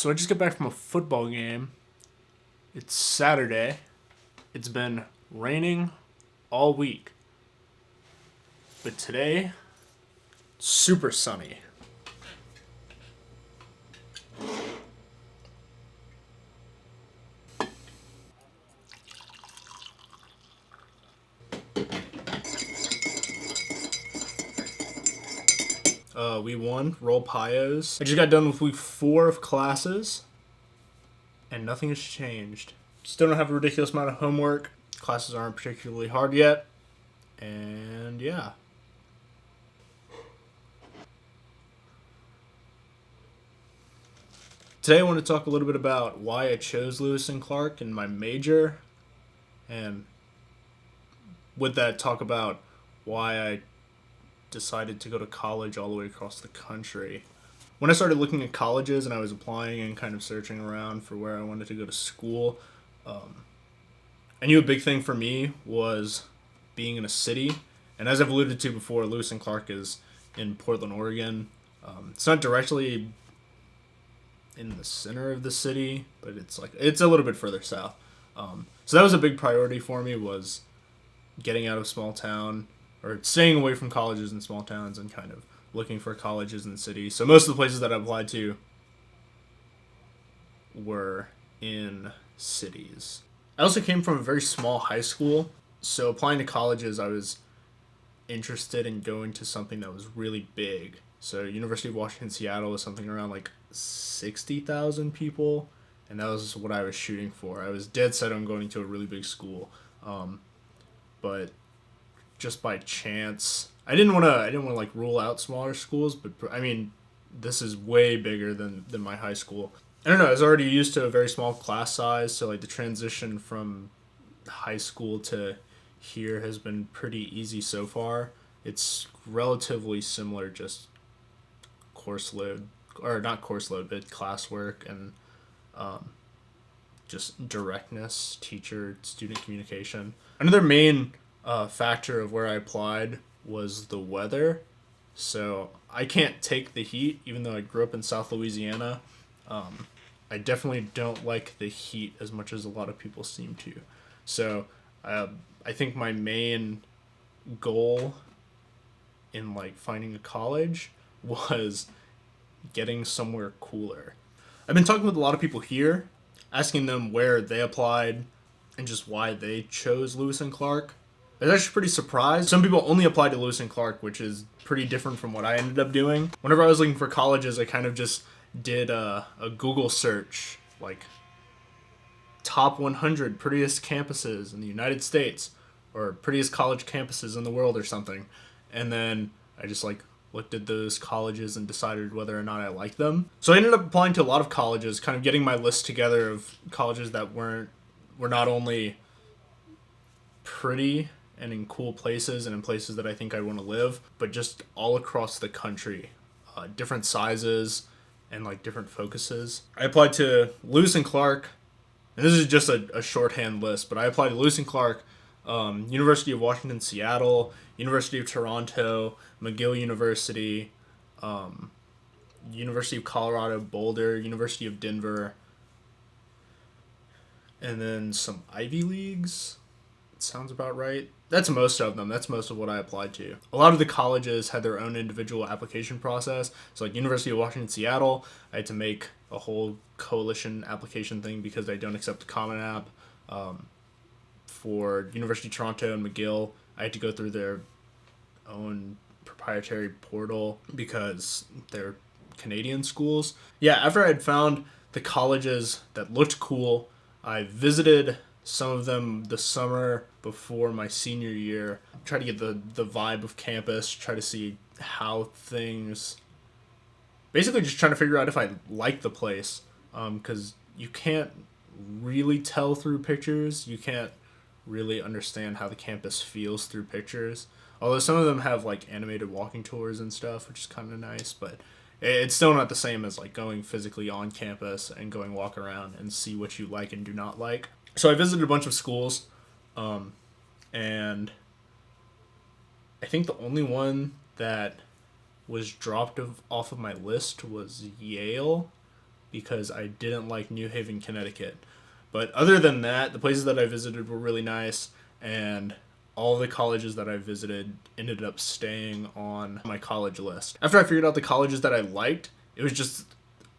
So I just got back from a football game. It's Saturday. It's been raining all week. But today, super sunny. We won. Roll Pios. I just got done with week 4 of classes, and nothing has changed. Still don't have a ridiculous amount of homework. Classes aren't particularly hard yet. And yeah. Today I want to talk a little bit about why I chose Lewis and Clark in my major, and with that talk about why I decided to go to college all the way across the country. When I started looking at colleges and I was applying and kind of searching around for where I wanted to go to school, I knew a big thing for me was being in a city. And as I've alluded to before, Lewis and Clark is in Portland, Oregon. It's not directly in the center of the city, but it's a little bit further south. So that was a big priority for me, was getting out of small town, or staying away from colleges in small towns and kind of looking for colleges in cities. So most of the places that I applied to were in cities. I also came from a very small high school, so applying to colleges, I was interested in going to something that was really big. So University of Washington Seattle was something around like 60,000 people, and that was what I was shooting for. I was dead set on going to a really big school, but just by chance, I didn't want to like rule out smaller schools, but I mean, this is way bigger than my high school. I don't know. I was already used to a very small class size, so like the transition from high school to here has been pretty easy so far. It's relatively similar, just course load, or not course load, but classwork and just directness, teacher student communication. Another main factor of where I applied was the weather. So I can't take the heat, even though I grew up in South Louisiana. I definitely don't like the heat as much as a lot of people seem to. So I think my main goal in like finding a college was getting somewhere cooler. I've been talking with a lot of people here, asking them where they applied and just why they chose Lewis and Clark. I was actually pretty surprised. Some people only applied to Lewis and Clark, which is pretty different from what I ended up doing. Whenever I was looking for colleges, I kind of just did a Google search, like top 100 prettiest campuses in the United States, or prettiest college campuses in the world, or something. And then I just like looked at those colleges and decided whether or not I liked them. So I ended up applying to a lot of colleges, kind of getting my list together of colleges that were not only pretty and in cool places and in places that I think I want to live, but just all across the country, different sizes and like different focuses. I applied to Lewis and Clark, and this is just a shorthand list, but I applied to Lewis and Clark, University of Washington Seattle, University of Toronto, McGill University, University of Colorado Boulder, University of Denver, and then some Ivy Leagues. Sounds about right. That's most of them. That's most of what I applied to. A lot of the colleges had their own individual application process. So like University of Washington Seattle, I had to make a whole coalition application thing because they don't accept the Common App. For University of Toronto and McGill, I had to go through their own proprietary portal because they're Canadian schools. Yeah, after I had found the colleges that looked cool, I visited some of them the summer before my senior year. Try to get the vibe of campus, try to see how things... Basically just trying to figure out if I like the place, because you can't really tell through pictures. You can't really understand how the campus feels through pictures. Although some of them have like animated walking tours and stuff, which is kind of nice, but it's still not the same as like going physically on campus and going walk around and see what you like and do not like. So I visited a bunch of schools, and I think the only one that was dropped off of my list was Yale. because I didn't like New Haven, Connecticut. But other than that, the places that I visited were really nice, and all the colleges that I visited ended up staying on my college list. After I figured out the colleges that I liked, it was just,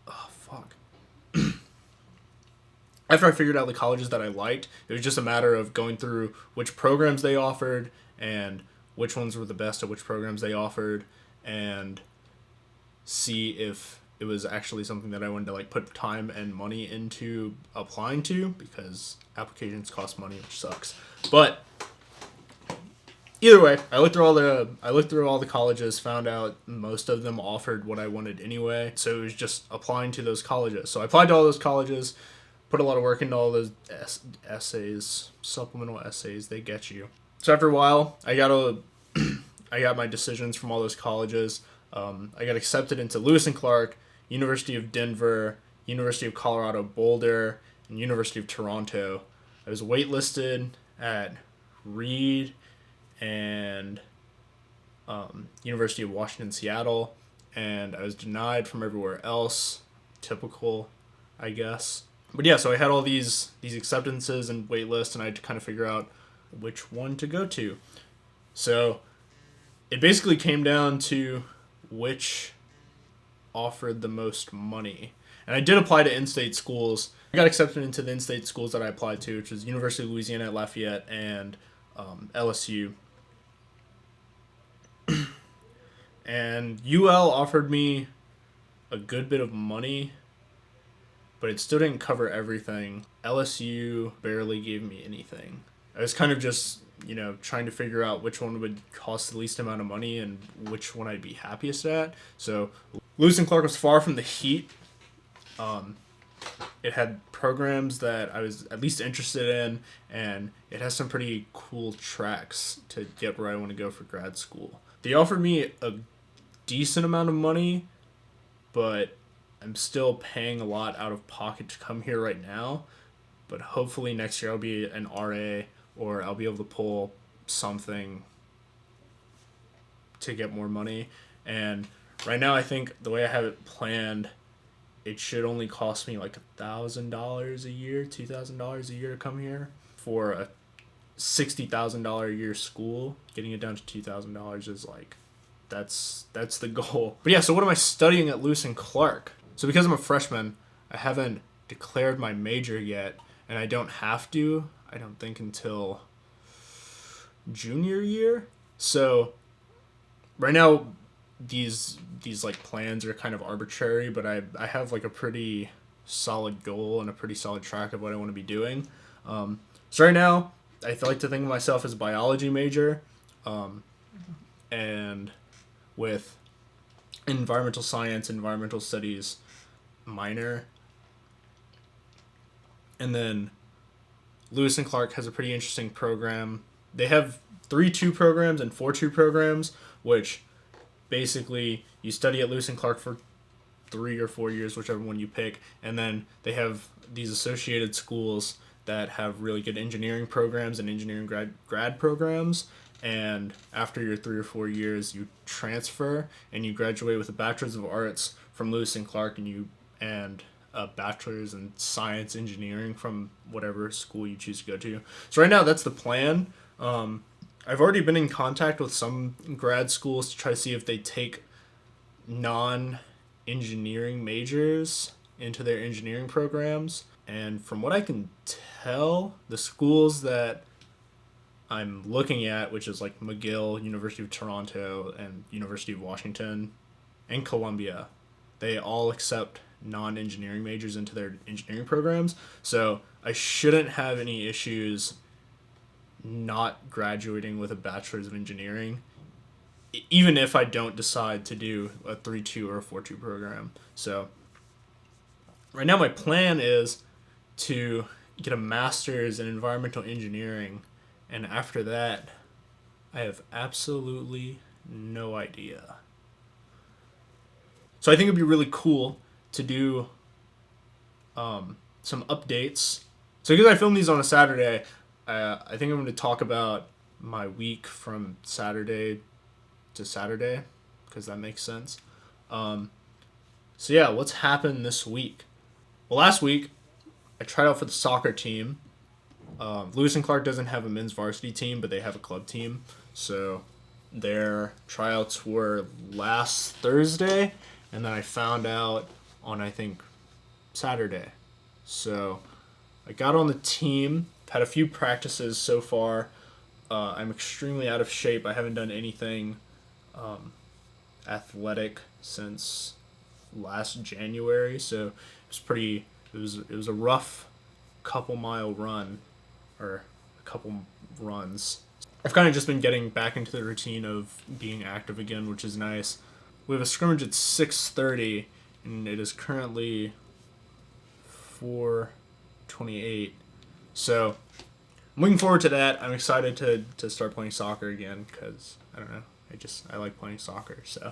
oh fuck. After I figured out the colleges that I liked, it was just a matter of going through which programs they offered and which ones were the best at which programs they offered, and see if it was actually something that I wanted to like put time and money into applying to, because applications cost money, which sucks. But either way, I looked through all the colleges, found out most of them offered what I wanted anyway. So it was just applying to those colleges. So I applied to all those colleges, put a lot of work into all those essays, supplemental essays. They get you. So after a while, I got my decisions from all those colleges. I got accepted into Lewis and Clark, University of Denver, University of Colorado Boulder, and University of Toronto. I was waitlisted at Reed and University of Washington, Seattle, and I was denied from everywhere else. Typical, I guess. But yeah, so I had all these acceptances and wait lists, and I had to kind of figure out which one to go to. So it basically came down to which offered the most money. And I did apply to in-state schools. I got accepted into the in-state schools that I applied to, which was University of Louisiana at Lafayette and LSU. And UL offered me a good bit of money, but it still didn't cover everything. LSU barely gave me anything. I was kind of just, trying to figure out which one would cost the least amount of money and which one I'd be happiest at. So Lewis and Clark was far from the heat. It had programs that I was at least interested in, and it has some pretty cool tracks to get where I want to go for grad school. They offered me a decent amount of money, but I'm still paying a lot out of pocket to come here right now. But hopefully next year I'll be an RA, or I'll be able to pull something to get more money. And right now I think the way I have it planned, it should only cost me like $1,000 a year, $2,000 a year to come here for a $60,000 a year school. Getting it down to $2,000 is like, that's the goal. But yeah, so what am I studying at Lewis and Clark? So because I'm a freshman, I haven't declared my major yet, and I don't have to, I don't think, until junior year. So right now these like plans are kind of arbitrary, but I have like a pretty solid goal and a pretty solid track of what I want to be doing. So right now I like to think of myself as a biology major, and with environmental science, environmental studies minor. And then Lewis and Clark has a pretty interesting program. They have 3-2 programs and 4-2 programs, which basically you study at Lewis and Clark for 3 or 4 years, whichever one you pick, and then they have these associated schools that have really good engineering programs and engineering grad programs. And after your 3 or 4 years, you transfer and you graduate with a Bachelor's of Arts from Lewis and Clark, and a bachelor's in science engineering from whatever school you choose to go to. So right now that's the plan. I've already been in contact with some grad schools to try to see if they take non-engineering majors into their engineering programs. And from what I can tell, the schools that I'm looking at, which is like McGill, University of Toronto, and University of Washington, and Columbia, they all accept non-engineering majors into their engineering programs. So I shouldn't have any issues not graduating with a bachelor's of engineering, even if I don't decide to do a 3-2 or a 4-2 program. So right now my plan is to get a master's in environmental engineering, and after that I have absolutely no idea. So I think it'd be really cool to do some updates. So because I filmed these on a Saturday, I think I'm going to talk about my week from Saturday to Saturday, because that makes sense. So yeah, what's happened this week? Well, last week I tried out for the soccer team. Lewis and Clark doesn't have a men's varsity team, but they have a club team. So their tryouts were last Thursday, and then I found out on, I think, Saturday. So I got on the team, had a few practices so far. I'm extremely out of shape. I haven't done anything athletic since last January, so it was a rough couple mile run, or a couple runs. I've kind of just been getting back into the routine of being active again, which is nice. We have a scrimmage at 6:30, and it is currently 4:28. So I'm looking forward to that. I'm excited to start playing soccer again because, I don't know, I like playing soccer. So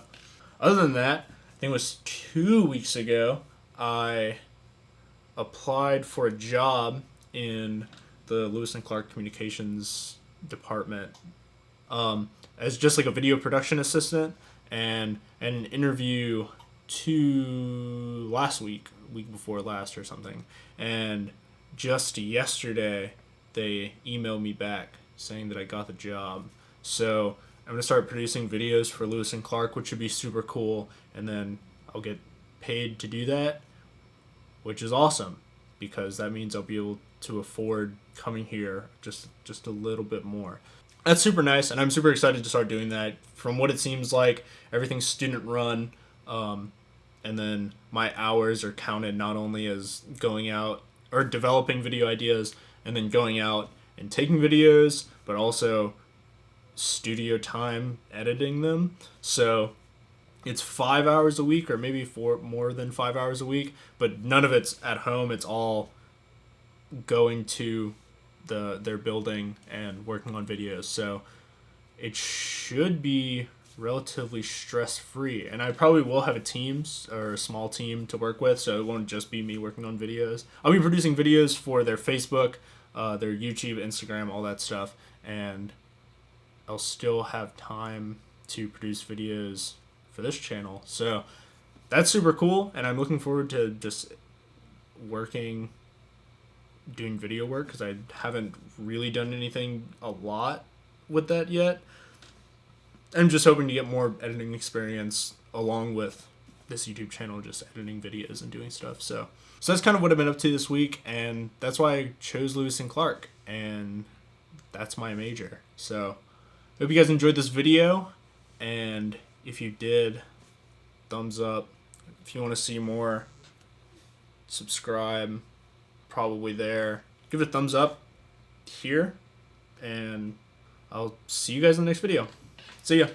other than that, I think it was 2 weeks ago, I applied for a job in the Lewis and Clark Communications department as just like a video production assistant, and an interview week before last or something. And just yesterday, they emailed me back saying that I got the job. So I'm gonna start producing videos for Lewis and Clark, which would be super cool, and then I'll get paid to do that, which is awesome because that means I'll be able to afford coming here just a little bit more. That's super nice, and I'm super excited to start doing that. From what it seems like, everything's student run, and then my hours are counted not only as going out or developing video ideas and then going out and taking videos, but also studio time editing them. So it's 5 hours a week, or maybe more than 5 hours a week, but none of it's at home. It's all going to their building and working on videos. So it should be relatively stress-free, and I probably will have a team or a small team to work with, so it won't just be me working on videos. I'll be producing videos for their Facebook, their YouTube, Instagram, all that stuff, and I'll still have time to produce videos for this channel. So that's super cool, and I'm looking forward to just doing video work, because I haven't really done anything a lot with that yet. I'm just hoping to get more editing experience along with this YouTube channel, just editing videos and doing stuff. So that's kind of what I've been up to this week, and that's why I chose Lewis and Clark, and that's my major. So hope you guys enjoyed this video, and if you did, thumbs up. If you want to see more, subscribe, probably there. Give it a thumbs up here, and I'll see you guys in the next video. See ya.